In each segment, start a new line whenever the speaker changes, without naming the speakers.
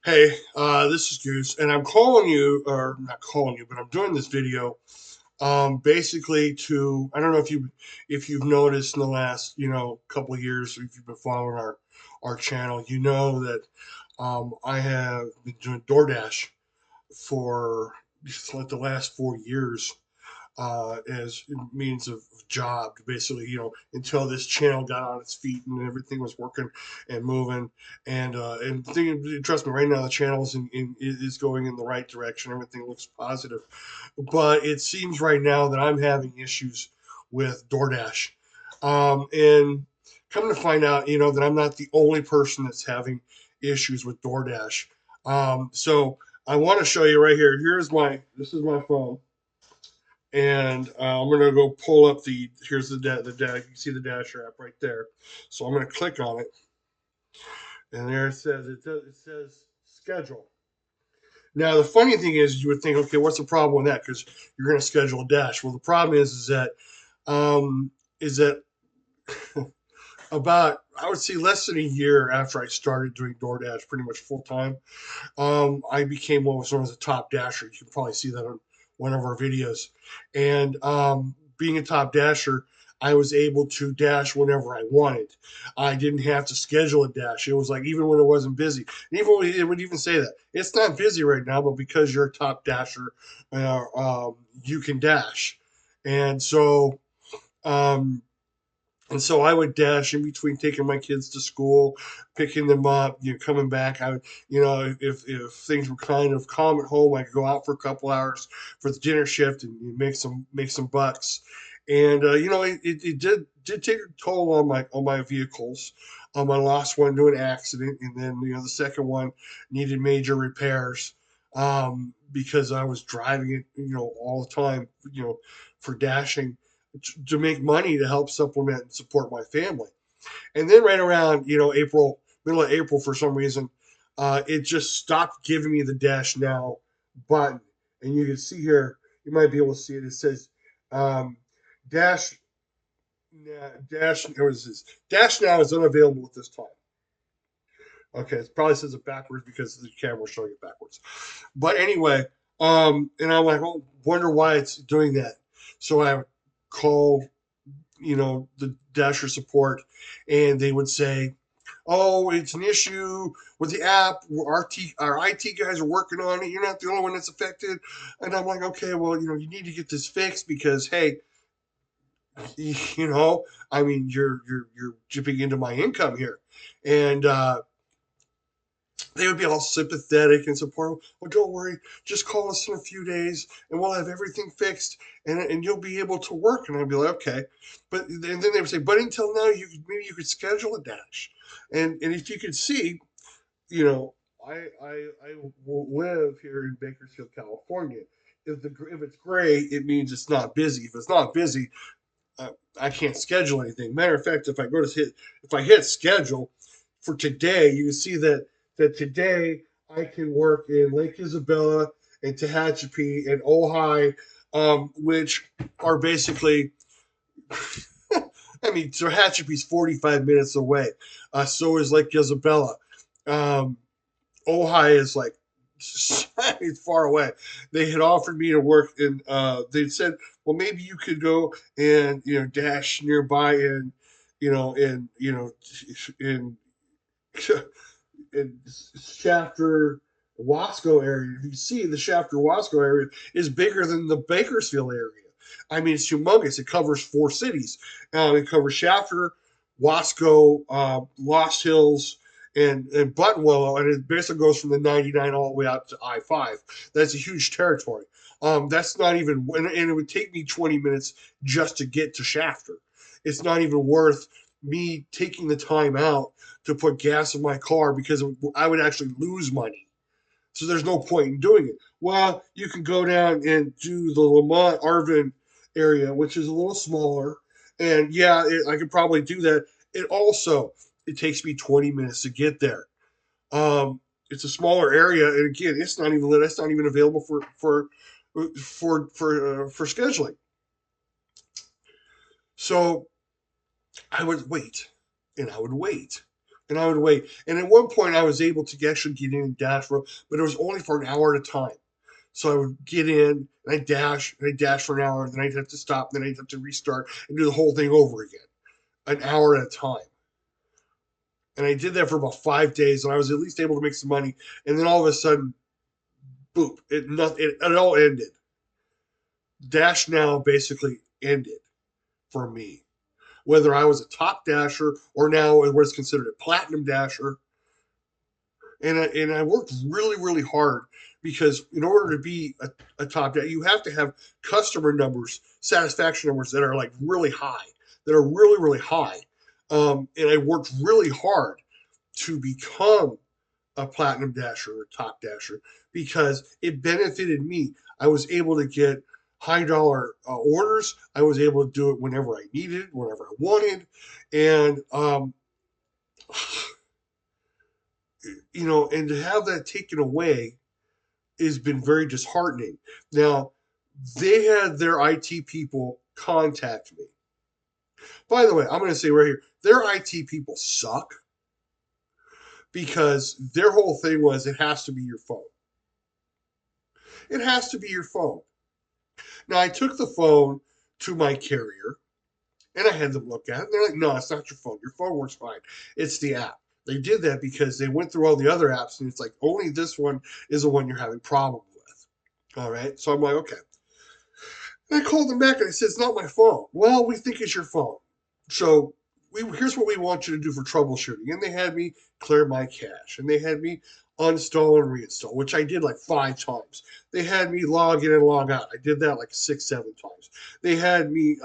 Hey, this is Goose, and I'm calling you, or not calling you, but I'm doing this video, basically to, I don't know if you've noticed in the last, couple of years, if you've been following our channel, you know that I have been doing Doordash for like the last 4 years, as a means of job, basically, until this channel got on its feet and everything was working and moving. Trust me, right now the channel is going in the right direction. Everything looks positive, but it seems right now that I'm having issues with DoorDash, and come to find out, that I'm not the only person that's having issues with DoorDash. So I want to show you right here. This is my phone, and I'm gonna go pull up here's the dash. You see the Dasher app right there. So I'm gonna click on it, and there it says schedule. Now the funny thing is, you would think, okay, what's the problem with that? Because you're gonna schedule a dash. Well, the problem um, is that about, I would say, less than a year after I started doing DoorDash pretty much full time, I became what was known as a top dasher. You can probably see that on one of our videos. And being a top dasher, I was able to dash whenever I wanted. I didn't have to schedule a dash. It was like even when it wasn't busy. And even it would even say that it's not busy right now, but because you're a top dasher, you can dash. And so um, and so I would dash in between taking my kids to school, picking them up, coming back. I would, if things were kind of calm at home, I could go out for a couple hours for the dinner shift and make some bucks. And it did take a toll on my vehicles. I lost one to an accident, and then the second one needed major repairs, because I was driving it, all the time, for dashing to make money to help supplement and support my family. And then right around middle of April, for some reason, it just stopped giving me the Dash Now button. And you can see here, you might be able to see it. It says um, Dash Dash. What is this? Dash Now is unavailable at this time. Okay, it probably says it backwards because the camera's showing it backwards. But anyway, and I'm like, oh, wonder why it's doing that. So I called the Dasher support, and they would say, "Oh, it's an issue with the app. Our IT guys are working on it. You're not the only one that's affected." And I'm like, "Okay, well, you need to get this fixed because, hey, I mean, you're dipping into my income here." And they would be all sympathetic and supportive. "Well, don't worry, just call us in a few days and we'll have everything fixed, and you'll be able to work." And I'd be like, "Okay." And then they would say, "But until now, maybe you could schedule a dash." And if you could see, you know, I will live here in Bakersfield, California. If it's gray, it means it's not busy. If it's not busy, uh, I can't schedule anything. Matter of fact, if I hit schedule for today, you can see that today I can work in Lake Isabella and Tehachapi and Ojai, which are basically, I mean, Tehachapi's 45 minutes away. So is Lake Isabella. Um, Ojai is like it's far away. They had offered me to work in. They said, "Well, maybe you could go and dash nearby in, you know, in in Shafter Wasco area. If you see, the Shafter Wasco area is bigger than the Bakersfield area. I mean, it's humongous. It covers 4 cities. It covers Shafter, Wasco, Lost Hills, and Buttonwillow, and it basically goes from the 99 all the way out to I-5. That's a huge territory. That's not even, and it would take me 20 minutes just to get to Shafter. It's not even worth me taking the time out to put gas in my car because I would actually lose money. So there's no point in doing it. Well, you can go down and do the Lamont Arvin area, which is a little smaller, and yeah, I could probably do that. It takes me 20 minutes to get there. It's a smaller area, and again, it's not even lit. It's not even available for scheduling. So I would wait, and I would wait and I would wait. And at one point, I was able to actually get in and dash for, but it was only for an hour at a time. So I would get in and I dash for an hour, and then I'd have to stop, and then I'd have to restart and do the whole thing over again, an hour at a time. And I did that for about 5 days, and I was at least able to make some money. And then all of a sudden, boop! It all ended. Dash Now basically ended for me. Whether I was a top dasher or now what's considered a platinum dasher, and I worked really really hard because in order to be a top dasher, you have to have customer numbers, satisfaction numbers that are like really high, that are really really high. And I worked really hard to become a platinum dasher or top dasher because it benefited me. I was able to get high dollar orders. I was able to do it whenever I needed, whenever I wanted, and and to have that taken away has been very disheartening. Now, they had their IT people contact me. By the way, I'm going to say right here, their IT people suck because their whole thing was it has to be your phone. It has to be your phone. Now, I took the phone to my carrier and I had them look at it. And they're like, no, it's not your phone. Your phone works fine. It's the app. They did that because they went through all the other apps and it's like, only this one is the one you're having problems with. All right. So I'm like, okay. And I called them back and I said, it's not my phone. Well, we think it's your phone. So here's what we want you to do for troubleshooting. And they had me clear my cache and they had me uninstall and reinstall, which I did like 5 times. They had me log in and log out. I did that like 6, 7 times. They had me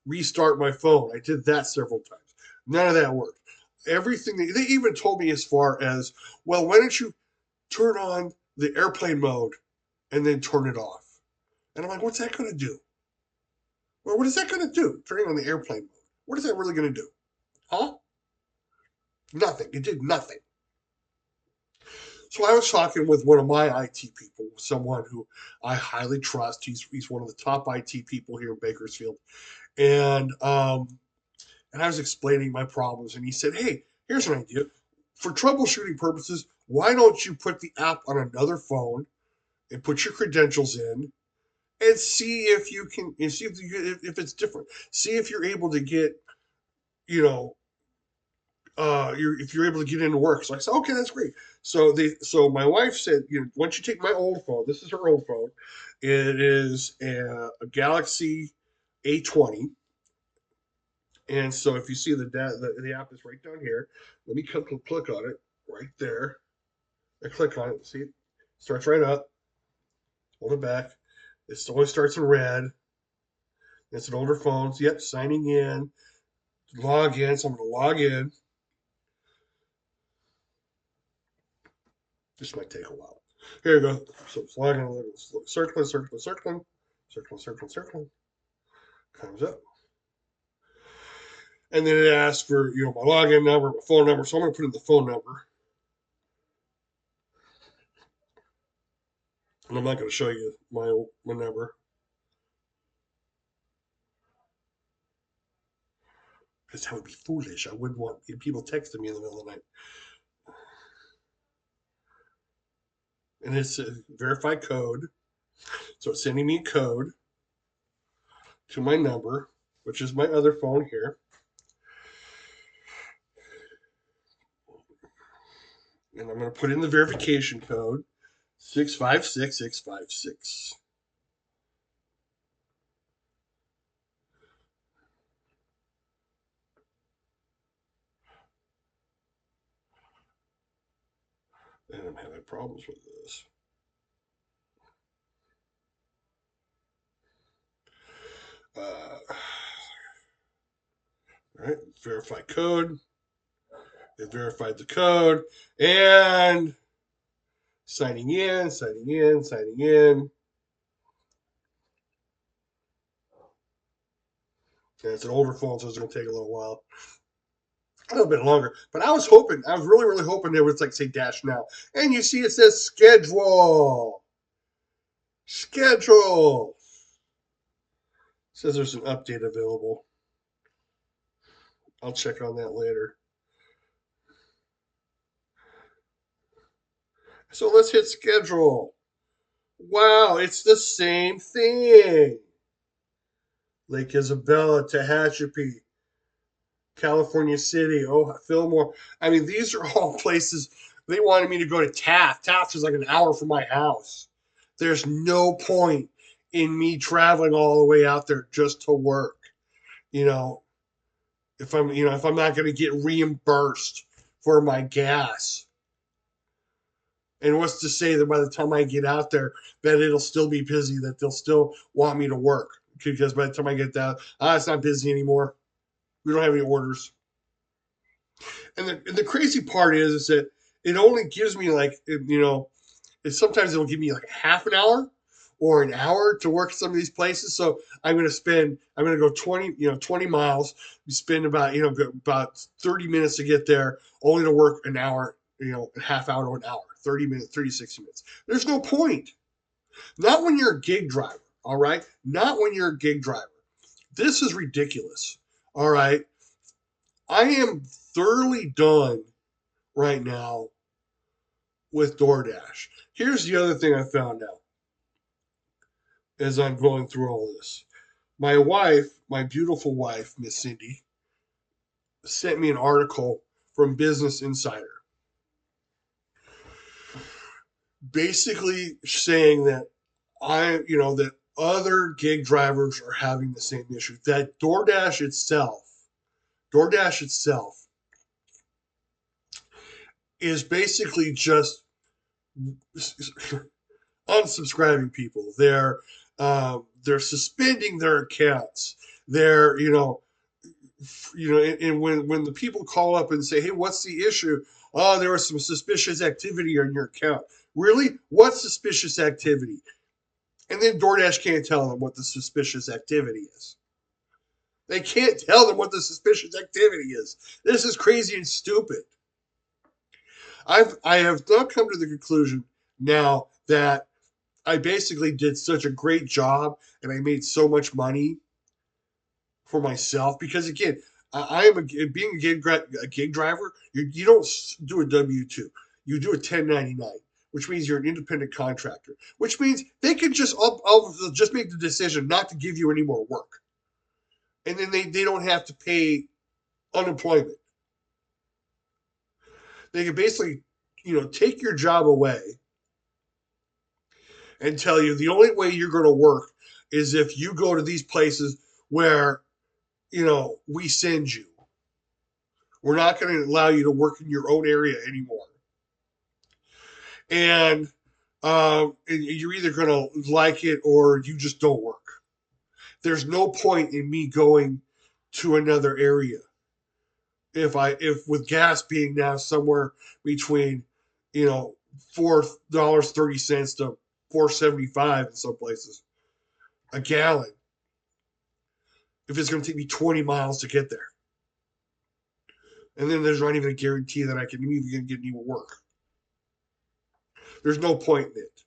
restart my phone. I did that several times. None of that worked. Everything they even told me as far as, well, why don't you turn on the airplane mode and then turn it off? And I'm like, what's that going to do? Well, what is that going to do? Turning on the airplane mode. What is that really going to do? Huh? Nothing. It did nothing. So I was talking with one of my IT people, someone who I highly trust. He's one of the top IT people here in Bakersfield, and and I was explaining my problems, and he said, "Hey, here's an idea. For troubleshooting purposes, why don't you put the app on another phone and put your credentials in and see if you can, and see if it's different. See if you're able to get, you know, if you're able to get into work." So I said, "Okay, that's great." So my wife said, "Why don't you take my old phone? This is her old phone. It is a Galaxy A20." And so if you see the app is right down here, let me click on it right there. I click on it. See, it starts right up. Hold it back. It always starts in red. It's an older phone. So, yep, signing in, log in. So I'm going to log in. This might take a while. Here we go. So it's logging in. Circling, circling, circling, circling, circling, circling. Comes up. And then it asks for my login number, my phone number. So I'm going to put in the phone number. And I'm not going to show you my number because that would be foolish. I wouldn't want people texting me in the middle of the night. And it's a verified code. So it's sending me a code to my number, which is my other phone here. And I'm going to put in the verification code 656656. And I'm having problems with this. All right, verify code. It verified the code. And signing in, signing in, signing in. And it's an older phone, so it's going to take a little while. A little bit longer. But I was really, really hoping it would say Dash Now. And you see it says schedule. Schedule. It says there's an update available. I'll check on that later. So let's hit schedule. Wow, it's the same thing. Lake Isabella, Tehachapi, California City, oh, Fillmore. I mean, these are all places they wanted me to go to Taft. Taft is like an hour from my house. There's no point in me traveling all the way out there just to work. You know, if I'm not going to get reimbursed for my gas. And what's to say that by the time I get out there, that it'll still be busy, that they'll still want me to work? Because by the time I get down, it's not busy anymore. We don't have any orders. And the crazy part is that it only gives me like, sometimes it'll give me like half an hour or an hour to work some of these places. So I'm going to go 20 miles, spend about, about 30 minutes to get there, only to work an hour, a half hour to an hour, 30 minutes, 30, 60 minutes. There's no point. Not when you're a gig driver. All right. Not when you're a gig driver. This is ridiculous. All right. I am thoroughly done right now with Doordash. Here's the other thing I found out as I'm going through all this. My wife, my beautiful wife, Miss Cindy, sent me an article from Business Insider, basically saying that that other gig drivers are having the same issue. That DoorDash itself is basically just unsubscribing people. They're suspending their accounts. They're and when the people call up and say, "Hey, what's the issue?" Oh, there was some suspicious activity on your account. Really? What suspicious activity? And then DoorDash can't tell them what the suspicious activity is. They can't tell them what the suspicious activity is. This is crazy and stupid. I have now come to the conclusion now that I basically did such a great job and I made so much money for myself because again, I am being a gig driver. You don't do a W-2, you do a 1099, which means you're an independent contractor. Which means they can I'll just make the decision not to give you any more work, and then they don't have to pay unemployment. They can basically take your job away and tell you the only way you're going to work is if you go to these places where we send you. We're not going to allow you to work in your own area anymore. And you're either going to like it or you just don't work. There's no point in me going to another area if with gas being now somewhere between $4.30 to $4.75 in some places a gallon. If it's going to take me 20 miles to get there, and then there's not even a guarantee that I can even get any work. There's no point in it.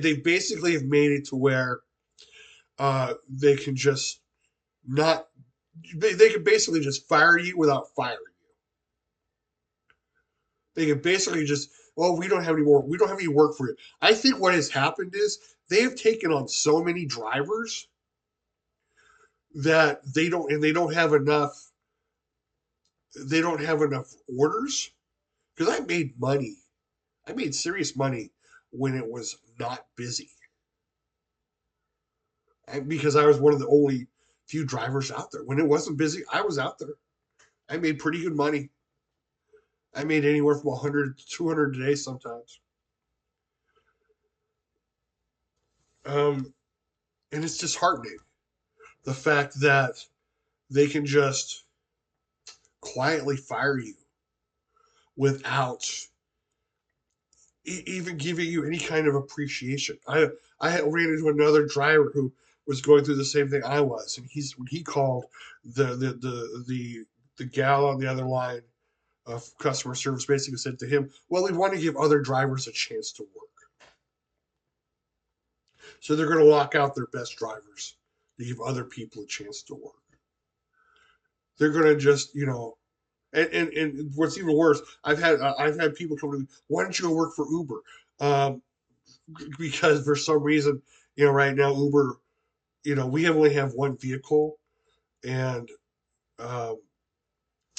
They basically have made it to where they can just not. They can basically just fire you without firing you. They can basically just, well, we don't have any more. We don't have any work for you. I think what has happened is they have taken on so many drivers that they don't have enough. They don't have enough orders because I made money. I made serious money when it was not busy. And because I was one of the only few drivers out there. When it wasn't busy, I was out there. I made pretty good money. I made anywhere from 100 to 200 a day sometimes. Um, and it's disheartening the fact that they can just quietly fire you without even giving you any kind of appreciation. I ran into another driver who was going through the same thing I was, and when he called the gal on the other line of customer service, basically said to him, "Well, we want to give other drivers a chance to work, so they're going to lock out their best drivers to give other people a chance to work. They're going to just And what's even worse, I've had people come to me, why don't you go work for Uber? Um, because for some reason, right now Uber, we only have one vehicle, and um,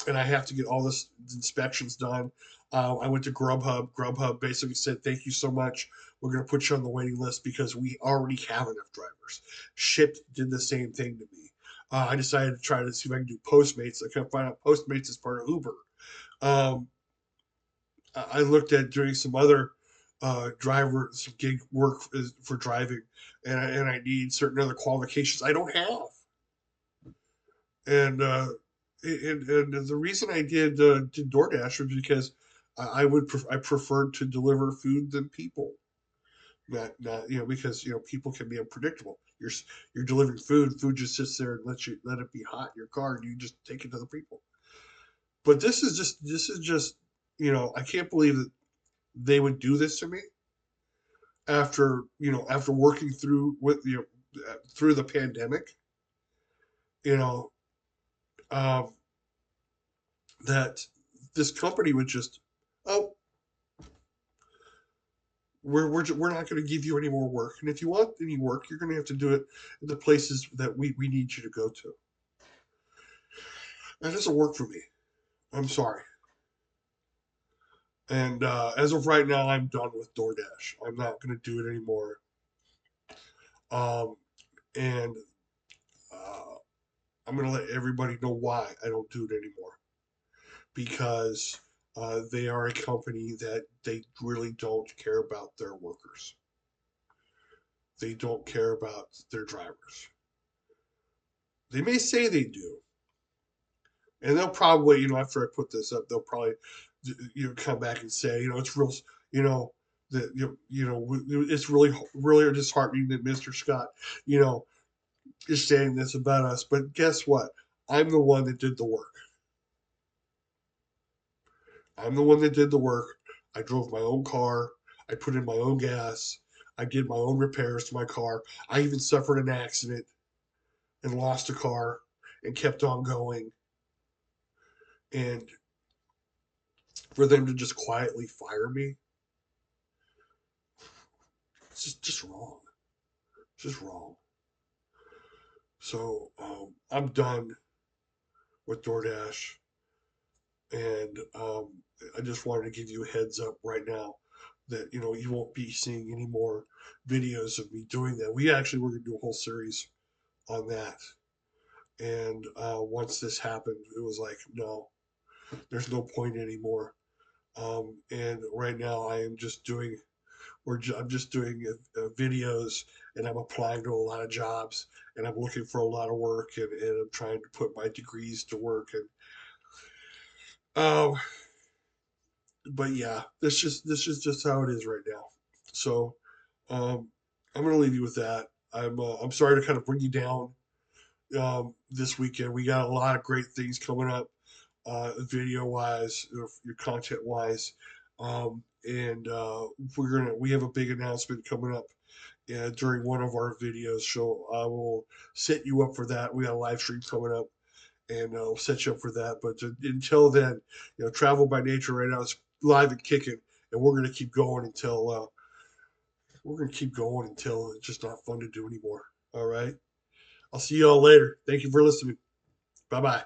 I have to get all this inspections done. I went to Grubhub. Grubhub basically said, "Thank you so much. We're going to put you on the waiting list because we already have enough drivers." Shipt did the same thing to me. I decided to try to see if I can do Postmates. I couldn't find out Postmates is part of Uber. Um, I looked at doing some other some gig work for driving, and I need certain other qualifications I don't have. And the reason I did DoorDash was because I preferred to deliver food than people. Not because people can be unpredictable. You're delivering food. Food just sits there and let it be hot in your car, and you just take it to the people. But this is just I can't believe that they would do this to me after working through the pandemic. You know um, that this company would just, oh, we're not going to give you any more work, and if you want any work, you're going to have to do it in the places that we need you to go to. That doesn't work for me. I'm sorry. And as of right now, I'm done with DoorDash. I'm not going to do it anymore. Um, and uh, I'm going to let everybody know why I don't do it anymore. Because they are a company that they really don't care about their workers. They don't care about their drivers. They may say they do, and they'll probably, after I put this up, they'll probably, come back and say, it's real, you know, that it's really disheartening that Mr. Scott, you know, is saying this about us. But guess what? I'm the one that did the work. I'm the one that did the work. I drove my own car. I put in my own gas. I did my own repairs to my car. I even suffered an accident and lost a car and kept on going. And for them to just quietly fire me, it's just wrong. It's just wrong. So I'm done with DoorDash, and I just wanted to give you a heads up right now that you won't be seeing any more videos of me doing that. We actually were going to do a whole series on that, and once this happened, it was like, no, there's no point anymore. And right now, I am just doing I'm just doing videos, and I'm applying to a lot of jobs, and I'm looking for a lot of work, and I'm trying to put my degrees to work. And um, but yeah, this is just how it is right now. So um, I'm gonna leave you with that. I'm sorry to kind of bring you down this weekend. We got a lot of great things coming up, video wise, your content wise, and we have a big announcement coming up during one of our videos. So I will set you up for that. We got a live stream coming up, and I'll set you up for that. But until then, Travel by Nature right now is live and kicking, and we're gonna keep going until it's just not fun to do anymore. All right. I'll see you all later. Thank you for listening. Bye bye.